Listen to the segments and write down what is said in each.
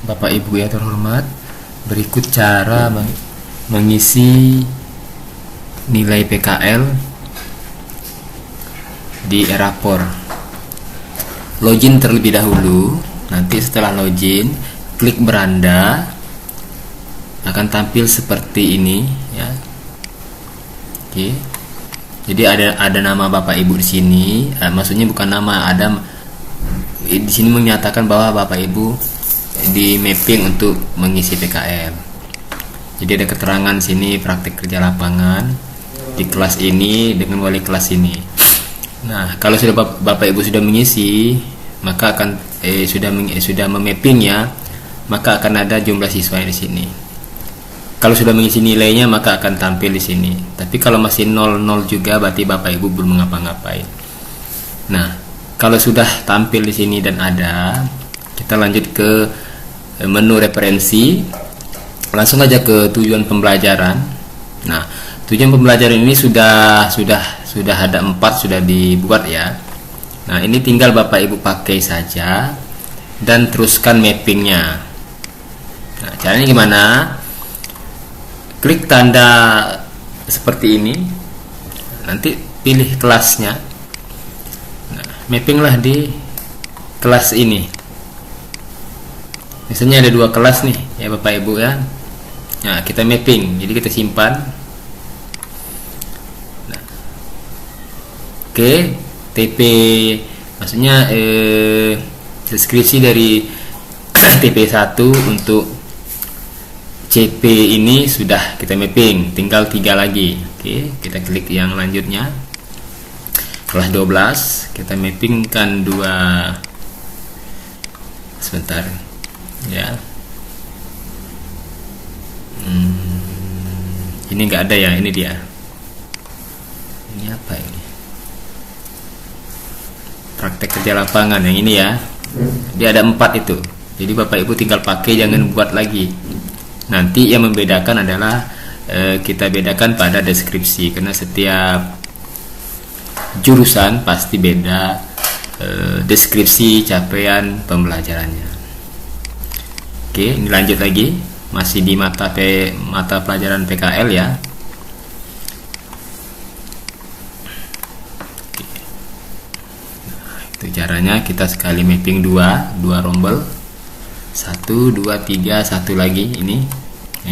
Bapak Ibu yang terhormat, berikut cara mengisi nilai PKL di Erapor. Login terlebih dahulu, nanti setelah login klik beranda, akan tampil seperti ini ya. Oke. Jadi ada nama Bapak Ibu di sini, maksudnya bukan nama, ada di sini menyatakan bahwa Bapak Ibu di mapping untuk mengisi PKL. Jadi ada keterangan sini praktik kerja lapangan di kelas ini dengan wali kelas ini. Nah, kalau sudah Bapak Ibu sudah mengisi, maka akan sudah memapping ya, maka akan ada jumlah siswa di sini. Kalau sudah mengisi nilainya maka akan tampil di sini. Tapi kalau masih 00 juga berarti Bapak Ibu belum ngapa-ngapain. Nah, kalau sudah tampil di sini dan ada, kita lanjut ke menu referensi. Langsung aja ke tujuan pembelajaran. Nah, tujuan pembelajaran ini sudah ada 4 sudah dibuat ya. Nah, ini tinggal Bapak Ibu pakai saja dan teruskan mappingnya. Nah, caranya gimana? Klik tanda seperti ini, nanti pilih kelasnya. Nah, mappinglah di kelas ini. Misalnya ada 2 kelas nih ya Bapak Ibu ya. Nah, kita mapping, jadi kita simpan. Nah, oke, TP maksudnya deskripsi dari TP1 untuk CP ini sudah kita mapping, tinggal 3 lagi. Oke, kita klik yang lanjutnya. Kelas 12 kita mappingkan 2. Sebentar ya. Ini enggak ada ya, ini dia. Ini apa ini? Praktek kerja lapangan yang ini ya. Dia ada 4 itu. Jadi Bapak Ibu tinggal pakai, jangan buat lagi. Nanti yang membedakan adalah kita bedakan pada deskripsi, karena setiap jurusan pasti beda deskripsi capaian pembelajarannya. Oke, ini lanjut lagi, masih di mata pelajaran PKL ya. Nah, itu caranya, kita sekali mapping 2 rombel. 1, 2, 3, 1 lagi ini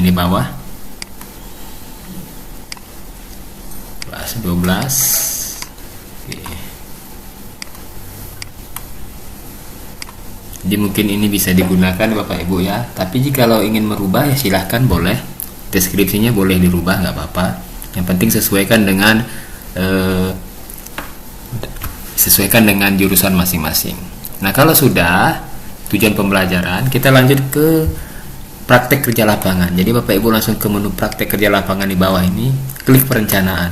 bawah. Kelas 12. Oke. Jadi mungkin ini bisa digunakan Bapak Ibu ya. Tapi jikalau ingin merubah ya silahkan, boleh. Deskripsinya boleh dirubah, nggak apa-apa. Yang penting sesuaikan dengan jurusan masing-masing. Nah, kalau sudah tujuan pembelajaran, kita lanjut ke praktek kerja lapangan. Jadi Bapak Ibu langsung ke menu praktek kerja lapangan di bawah ini, klik perencanaan.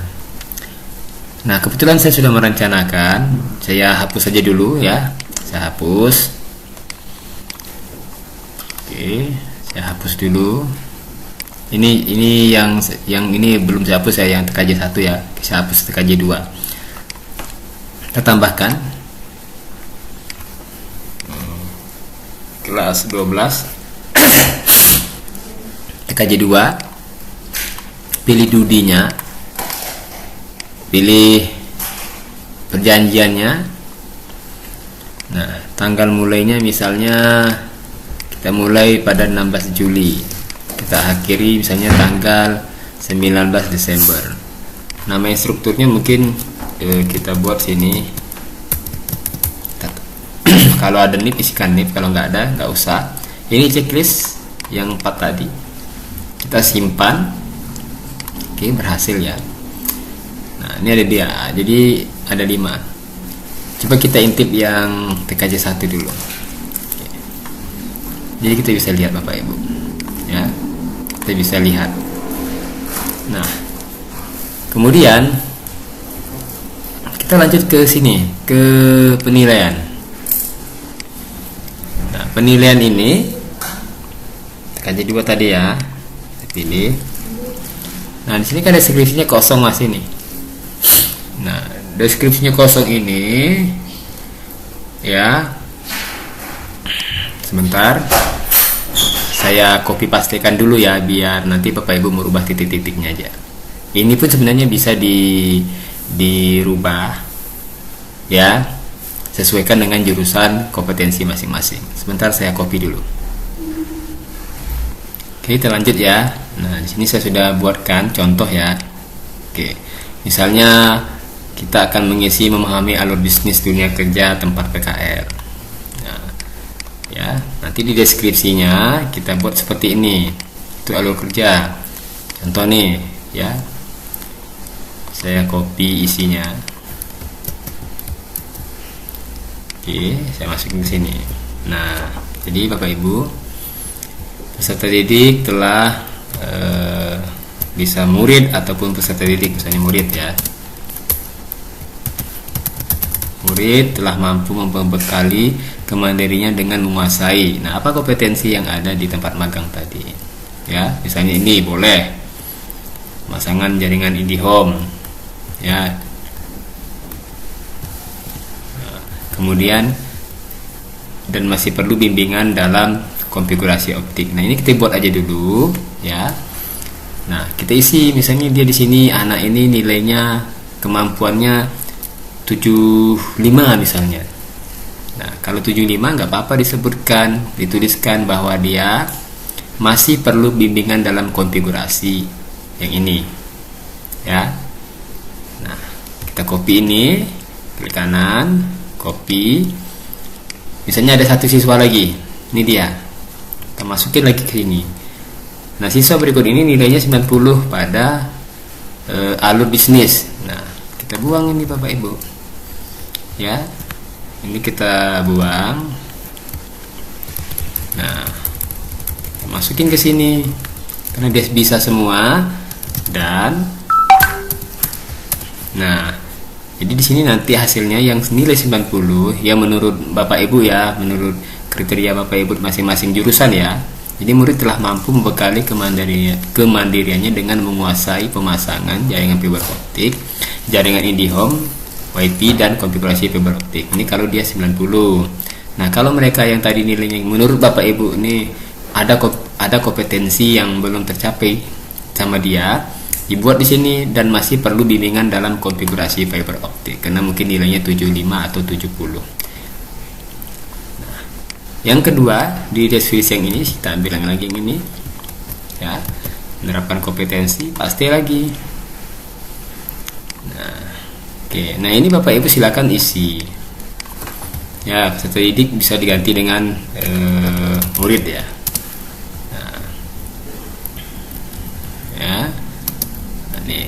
Nah, kebetulan saya sudah merencanakan, saya hapus saja dulu ya. Saya hapus. Oke, saya hapus dulu. Ini yang ini belum saya hapus ya, yang TKJ 1 ya. Saya hapus TKJ 2. Kita tambahkan kelas 12 TKJ 2, pilih dudinya, pilih perjanjiannya. Nah, tanggal mulainya misalnya kita mulai pada 16 Juli, kita akhiri misalnya tanggal 19 Desember. Nama instrukturnya mungkin kita buat sini. Kalau ada NIP isikan NIP, kalau nggak ada nggak usah. Ini checklist yang 4 tadi, kita simpan. Oke, berhasil ya. Nah, ini ada dia, jadi ada 5. Coba kita intip yang TKJ 1 dulu. Oke. Jadi kita bisa lihat Bapak Ibu ya, kita bisa lihat. Nah, kemudian kita lanjut ke sini, ke penilaian. Penilaian ini TKJ 2 tadi ya, kita pilih. Nah, di sini kan deskripsinya kosong masih nih. Nah, deskripsinya kosong ini ya. Sebentar. saya copy pastekan dulu ya, biar nanti Bapak Ibu merubah titik-titiknya aja. Ini pun sebenarnya bisa dirubah ya, sesuaikan dengan jurusan kompetensi masing-masing. Sebentar saya copy dulu. Oke, kita lanjut ya. Nah, di sini saya sudah buatkan contoh ya. Oke, misalnya kita akan mengisi memahami alur bisnis dunia kerja tempat PKL. Nah, ya, nanti di deskripsinya kita buat seperti ini. Itu alur kerja. Contoh nih, ya. Saya copy isinya. Oke, saya masukin ke sini. Nah, jadi Bapak Ibu, peserta didik telah bisa murid ataupun peserta didik, misalnya murid ya. Murid telah mampu membekali kemandirinya dengan menguasai. Nah, apa kompetensi yang ada di tempat magang tadi? Ya, misalnya ini boleh pemasangan jaringan IndiHome, ya. Nah, kemudian dan masih perlu bimbingan dalam konfigurasi optik. Nah, ini kita buat aja dulu, ya. Nah, kita isi misalnya dia di sini anak ini nilainya kemampuannya 75 misalnya. Nah, kalau 75 nggak apa-apa disebutkan, dituliskan bahwa dia masih perlu bimbingan dalam konfigurasi yang ini, ya. Nah, kita copy ini, klik kanan, copy. Misalnya ada satu siswa lagi, ini dia. Kita masukin lagi ke sini. Nah, siswa berikut ini nilainya 90 pada alur bisnis. Nah, kita buang ini Bapak Ibu. Ya, ini kita buang. Nah, masukin ke sini karena dia bisa semua. Dan nah, jadi di sini nanti hasilnya yang nilai 90 yang menurut Bapak Ibu ya, menurut kriteria Bapak Ibu masing-masing jurusan ya. Jadi murid telah mampu membekali kemandiriannya dengan menguasai pemasangan jaringan fiber optik, jaringan IndiHome, WiFi dan konfigurasi fiber optik. Ini kalau dia 90. Nah, kalau mereka yang tadi nilainya menurut Bapak Ibu ini ada kompetensi yang belum tercapai sama dia, dibuat di sini dan masih perlu bimbingan dalam konfigurasi fiber optik karena mungkin nilainya 75 atau 70. Nah, yang kedua di deskripsi yang ini kita ambil lagi yang ini, ya, menerapkan kompetensi pasti lagi. Nah, oke, nah ini Bapak Ibu silakan isi. Ya, peserta didik bisa diganti dengan murid ya. Nah, ya, nah, nih.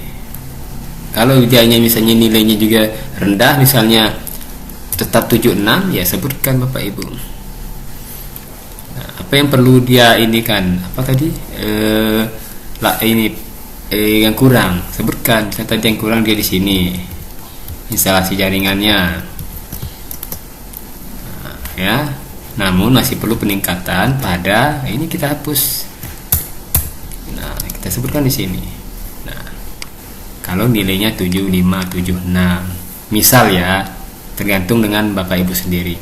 Kalau ujiannya misalnya nilainya juga rendah, misalnya tetap 76, ya sebutkan Bapak Ibu. Nah, apa yang perlu dia ini kan? Apa tadi? Yang kurang, sebutkan. Misalnya tadi yang kurang dia di sini. Instalasi jaringannya, nah, ya. Namun masih perlu peningkatan pada ini kita hapus. Nah, kita sebutkan di sini. Nah, kalau nilainya 75, 76, misal ya, tergantung dengan Bapak Ibu sendiri.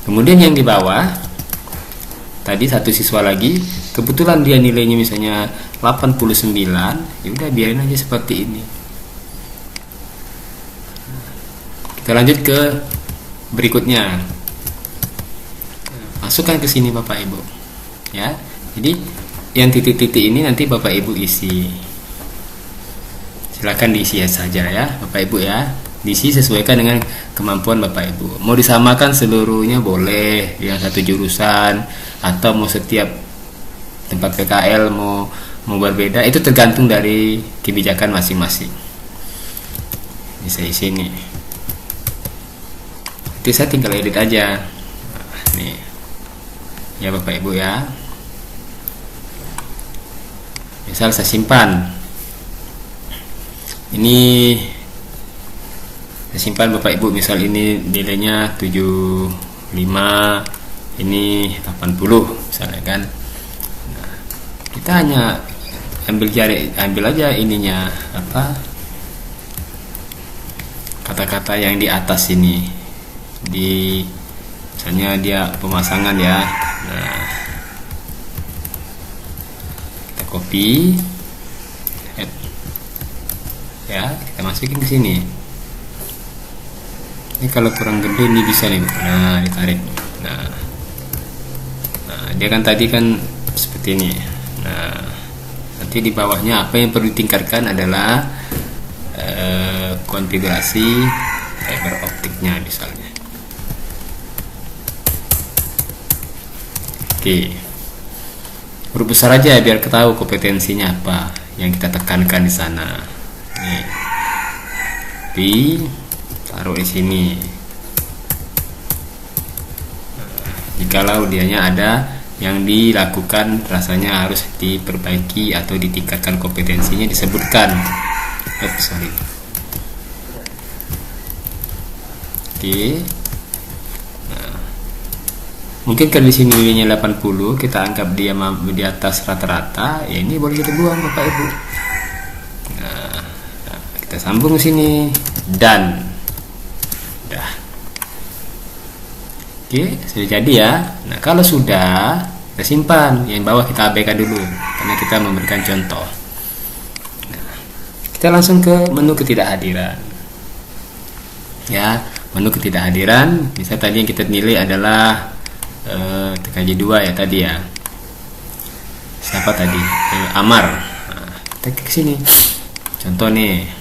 Kemudian yang di bawah tadi satu siswa lagi, kebetulan dia nilainya misalnya 89, ya udah biarin aja seperti ini. Kita lanjut ke berikutnya. Masukkan ke sini Bapak Ibu. Ya. Jadi yang titik-titik ini nanti Bapak Ibu isi. Silakan diisi saja ya, Bapak Ibu ya. Diisi sesuaikan dengan kemampuan Bapak Ibu. Mau disamakan seluruhnya boleh, yang satu jurusan atau mau setiap tempat PKL mau berbeda, itu tergantung dari kebijakan masing-masing. Bisa isi nih. Nanti saya tinggal edit aja. Nah, nih ya Bapak Ibu ya. Misal saya simpan ini, saya simpan Bapak Ibu, misal ini nilainya 75, ini 80 misalnya kan. Nah, kita hanya ambil aja ininya, apa, kata-kata yang di atas ini, di misalnya dia pemasangan ya. Nah, copy, ya kita masukin ke sini. Ini kalau kurang gede ini bisa nih, nah ditarik. Nah dia kan tadi kan seperti ini. Nah nanti di bawahnya apa yang perlu ditingkatkan adalah konfigurasi fiber optiknya misalnya. Oke, huruf besar aja biar ketahui kompetensinya apa yang kita tekankan di sana. Nih, taruh di sini. Jikalau dianya ada yang dilakukan rasanya harus diperbaiki atau ditingkatkan kompetensinya disebutkan. Sorry. Oke. Nah, mungkin kalau di sini nilainya 80, kita anggap dia di atas rata-rata, ya ini boleh kita buang Bapak Ibu. Nah, kita sambung sini dan udah. Oke, sudah jadi ya. Nah, kalau sudah, kita simpan. Yang bawah kita abaikan dulu karena kita memberikan contoh. Nah, kita langsung ke menu ketidakhadiran. Ya, menu ketidakhadiran. Misalnya tadi yang kita nilai adalah TKJ 2 ya tadi ya. Siapa tadi? Amar. Nah, kita ke sini. Contoh nih.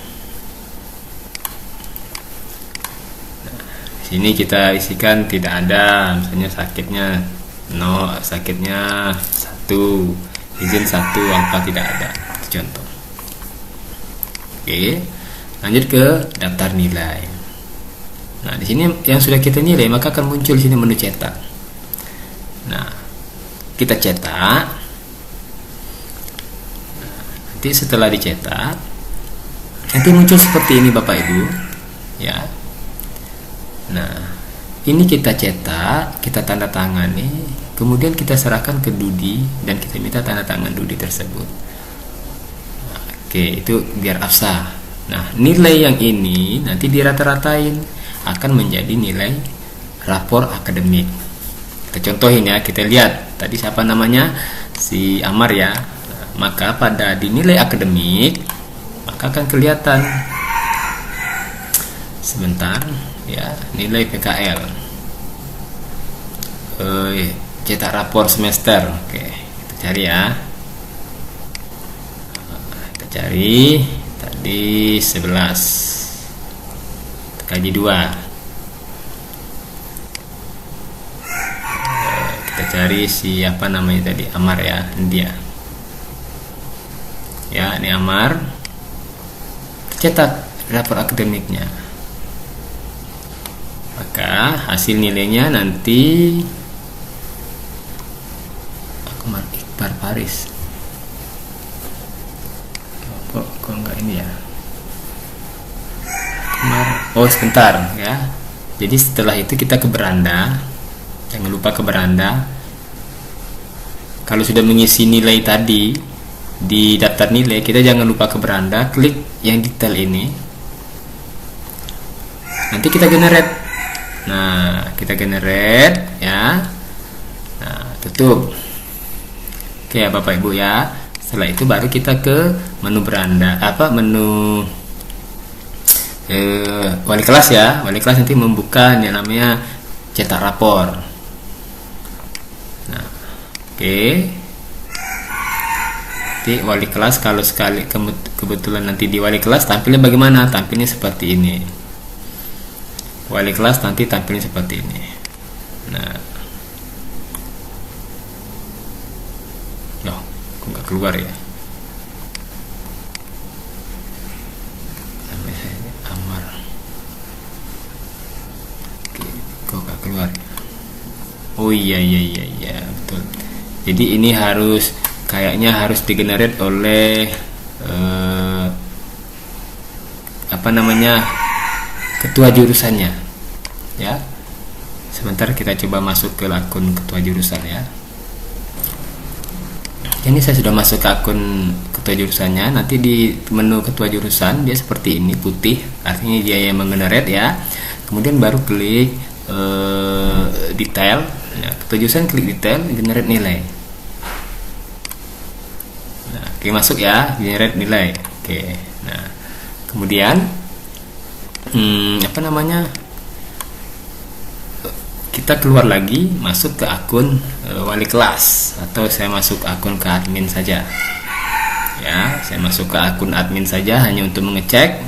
Sini kita isikan tidak ada, misalnya sakitnya 0, sakitnya 1, izin 1, angka tidak ada. Itu contoh. Oke, lanjut ke daftar nilai. Nah, di sini yang sudah kita nilai maka akan muncul di sini menu cetak. Nah, kita cetak. Nah, nanti setelah dicetak, nanti muncul seperti ini Bapak Ibu, ya. Nah, ini kita cetak, kita tanda tangani, kemudian kita serahkan ke Dudi dan kita minta tanda tangan Dudi tersebut. Oke, itu biar absah. Nah, nilai yang ini nanti dirata-ratain akan menjadi nilai rapor akademik. Kita contohin ya, kita lihat tadi siapa namanya, si Amar ya. Nah, maka pada di nilai akademik maka akan kelihatan sebentar. Ya, nilai PKL cetak rapor semester. Oke, kita cari ya. Kita cari tadi 11 TKJ 2. Kita cari siapa namanya tadi, Amar ya, dia ya, ini Amar. Cetak rapor akademiknya, maka hasil nilainya nanti Akmal Iqbal Paris. Kok enggak ini ya? Oh sebentar ya. Jadi setelah itu kita ke beranda. Jangan lupa ke beranda. Kalau sudah mengisi nilai tadi di daftar nilai, kita jangan lupa ke beranda, klik yang detail ini. Nanti kita generate. Nah, kita generate ya. Nah, tutup. Oke ya Bapak Ibu ya. Setelah itu baru kita ke menu beranda, menu wali kelas ya. Wali kelas nanti membuka yang namanya cetak rapor. Nah, oke. Nanti wali kelas kalau sekali kebetulan nanti di wali kelas tampilnya bagaimana? Tampilnya seperti ini. Wali kelas nanti tampilnya seperti ini. Nah, loh, kok nggak keluar ya? Amar. Oke, kok nggak keluar? Oh iya betul. Jadi ini kayaknya harus digenerate oleh ketua jurusannya ya. Sebentar kita coba masuk ke akun ketua jurusan ya. Ini saya sudah masuk ke akun ketua jurusannya. Nanti di menu ketua jurusan dia seperti ini, putih, artinya dia yang mengenerate ya. Kemudian baru klik detail. Nah, ketua jurusan klik detail, generate nilai. Nah, Oke, masuk ya, generate nilai. Oke, nah kemudian apa namanya, kita keluar lagi, masuk ke akun wali kelas, atau saya masuk akun ke admin saja ya. Saya masuk ke akun admin saja hanya untuk mengecek.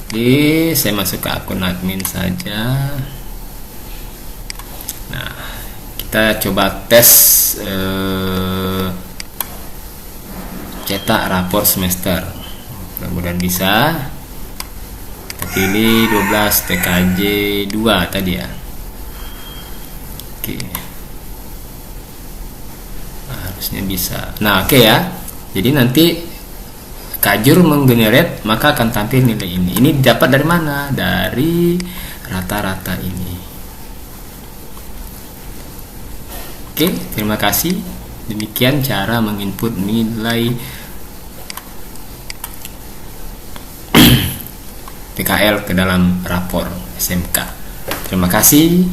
Oke, saya masuk ke akun admin saja. Nah, kita coba tes cetak rapor semester, mudah-mudahan bisa. Kita pilih 12 TKJ 2 tadi ya. Oke, nah, harusnya bisa. Nah, oke ya, jadi nanti Kajur menggenerate, maka akan tampil nilai ini. Ini didapat dari mana? Dari rata-rata ini. Oke, terima kasih. Demikian cara menginput nilai PKL ke dalam rapor SMK. Terima kasih.